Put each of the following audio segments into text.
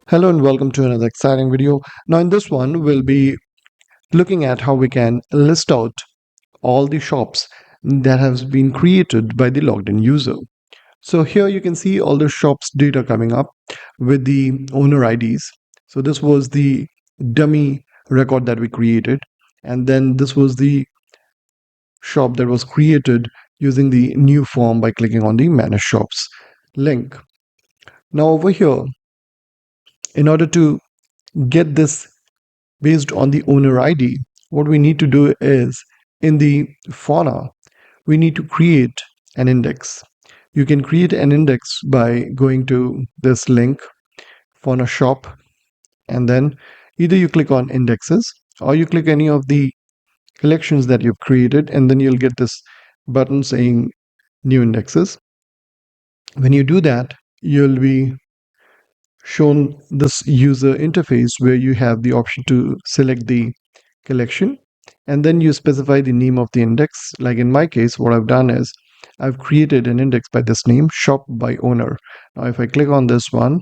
Hello and welcome to another exciting video. Now in this one, we'll be looking at how we can list out all the shops that have been created by the logged in user. So here you can see all the shops data coming up with the owner IDs. So this was the dummy record that we created. And then this was the shop that was created using the new form by clicking on the manage shops link. Now over here, in order to get this based on the owner ID, what we need to do is in the Fauna, we need to create an index. You can create an index by going to this link, Fauna shop, and then either you click on indexes or you click any of the collections that you've created, and then you'll get this button saying new indexes. When you do that, you'll be shown this user interface where you have the option to select the collection, and then you specify the name of the index. Like in my case, what I've done is I've created an index by this name, shop by owner. Now if I click on this one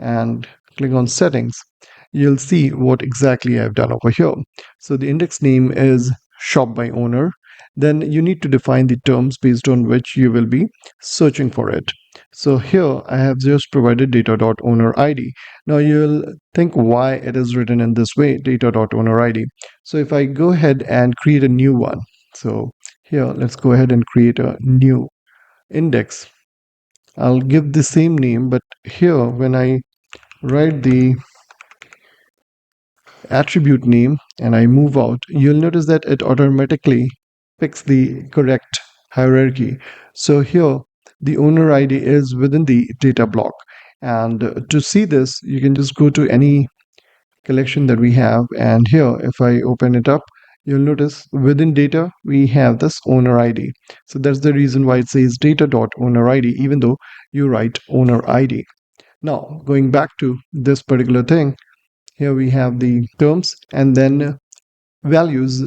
and click on settings, you'll see what exactly I've done over here. So the index name is shop by owner. Then you need to define the terms based on which you will be searching for it. So here I have just provided data.ownerID. Now you'll think why it is written in this way, data.ownerID. So if I go ahead and create a new one, so here let's go ahead and create a new index. I'll give the same name, but here when I write the attribute name and I move out, you'll notice that it automatically picks the correct hierarchy. So here the owner ID is within the data block, and to see this you can just go to any collection that we have, and here if I open it up, you'll notice within data we have this owner ID. So that's the reason why it says data.ownerID even though you write owner ID. Now going back to this particular thing, here we have the terms, and then values,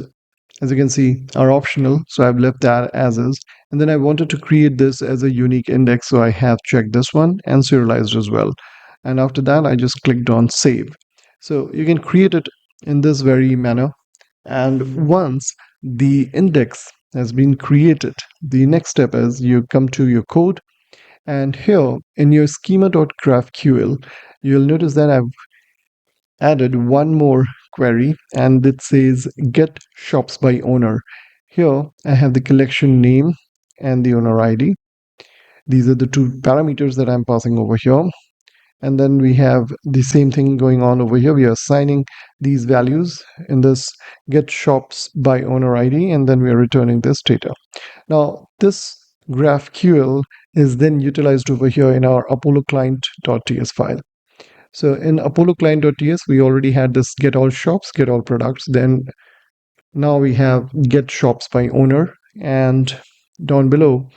as you can see, are optional. So I've left that as is. And then I wanted to create this as a unique index. So I have checked this one and serialized as well. And after that, I just clicked on save. So you can create it in this very manner. And once the index has been created, the next step is you come to your code. And here in your schema.graphql, you'll notice that I've added one more query, and it says get shops by owner. Here I have the collection name and the owner ID. These are the two parameters that I'm passing over here. And then we have the same thing going on over here. We are assigning these values in this get shops by owner ID, and then we are returning this data. Now this GraphQL is then utilized over here in our Apollo client.ts file. So in Apollo client.ts, we already had this get all shops, get all products. Then now we have get shops by owner. And down below,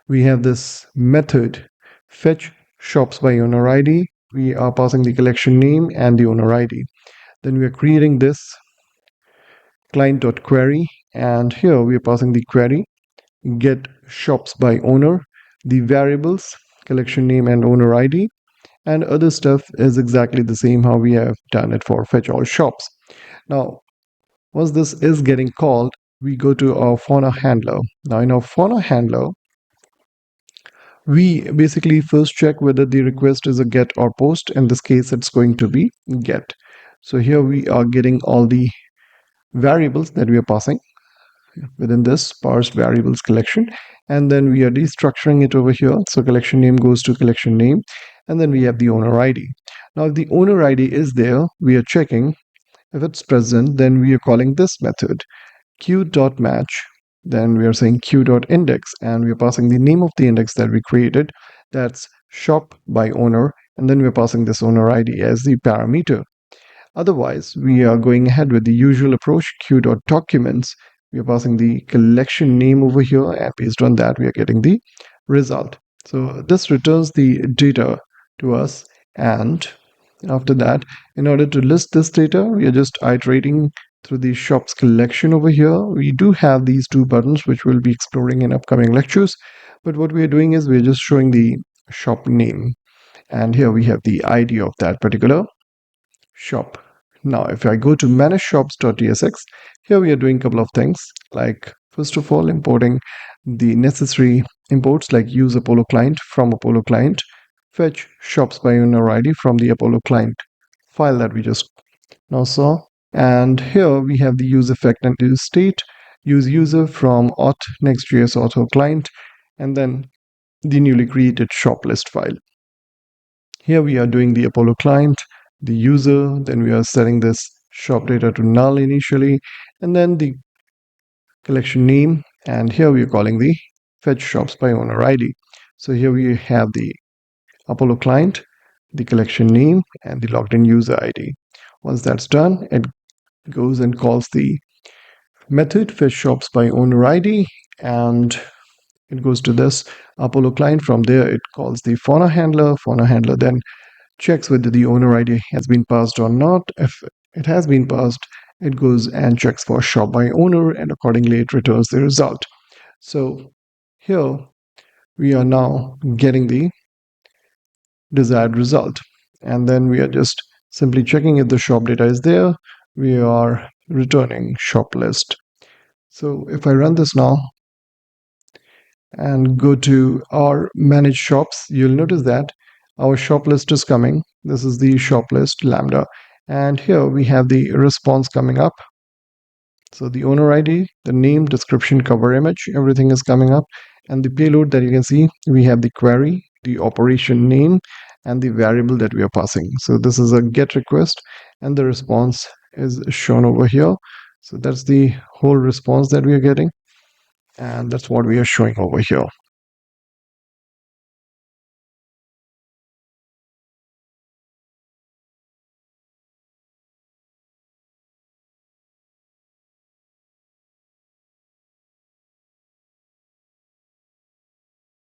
we have this method fetch shops by owner ID. We are passing the collection name and the owner ID. Then we are creating this client.query. And here we are passing the query get shops by owner, the variables, collection name and owner ID. And other stuff is exactly the same how we have done it for fetch all shops. Now, once this is getting called, we go to our Fauna handler. Now in our Fauna handler, we basically first check whether the request is a get or post. In this case, it's going to be get. So here we are getting all the variables that we are passing within this parse variables collection, and then we are destructuring it over here. So collection name goes to collection name, and then we have the owner ID. Now if the owner ID is there, we are checking. If it's present, then we are calling this method q.match. Then we are saying q.index, and we are passing the name of the index that we created, that's shop by owner, and then we're passing this owner ID as the parameter. Otherwise, we are going ahead with the usual approach, q.documents. We are passing the collection name over here, and based on that, we are getting the result. So this returns the data to us, and after that, in order to list this data, we are just iterating through the shops collection over here. We do have these two buttons, which we'll be exploring in upcoming lectures. But what we are doing is we're just showing the shop name. And here we have the ID of that particular shop. Now, if I go to manage shops.tsx, here we are doing a couple of things, like first of all, importing the necessary imports like use Apollo client from Apollo client, fetch shops by owner ID from the Apollo client file that we just now saw. And here we have the use effect and use state, use user from auth Next.js author client, and then the newly created shop list file. Here we are doing the Apollo client, the user, then we are setting this shop data to null initially, and then the collection name, and here we are calling the fetch shops by owner ID. So here we have the Apollo client, the collection name, and the logged in user ID. Once that's done, it goes and calls the method fetch shops by owner ID, and it goes to this Apollo client. From there, it calls the Fauna handler. Fauna handler then checks whether the owner ID has been passed or not. If it has been passed, it goes and checks for shop by owner, and accordingly it returns the result. So here we are now getting the desired result, and then we are just simply checking if the shop data is there. We are returning shop list. So if I run this now and go to our manage shops, you'll notice that our shop list is coming. This is the shop list lambda, and here we have the response coming up. So the owner ID, the name, description, cover image, everything is coming up. And the payload that you can see, we have the query, the operation name, and the variable that we are passing. So this is a get request, and the response is shown over here. So that's the whole response that we are getting, and that's what we are showing over here.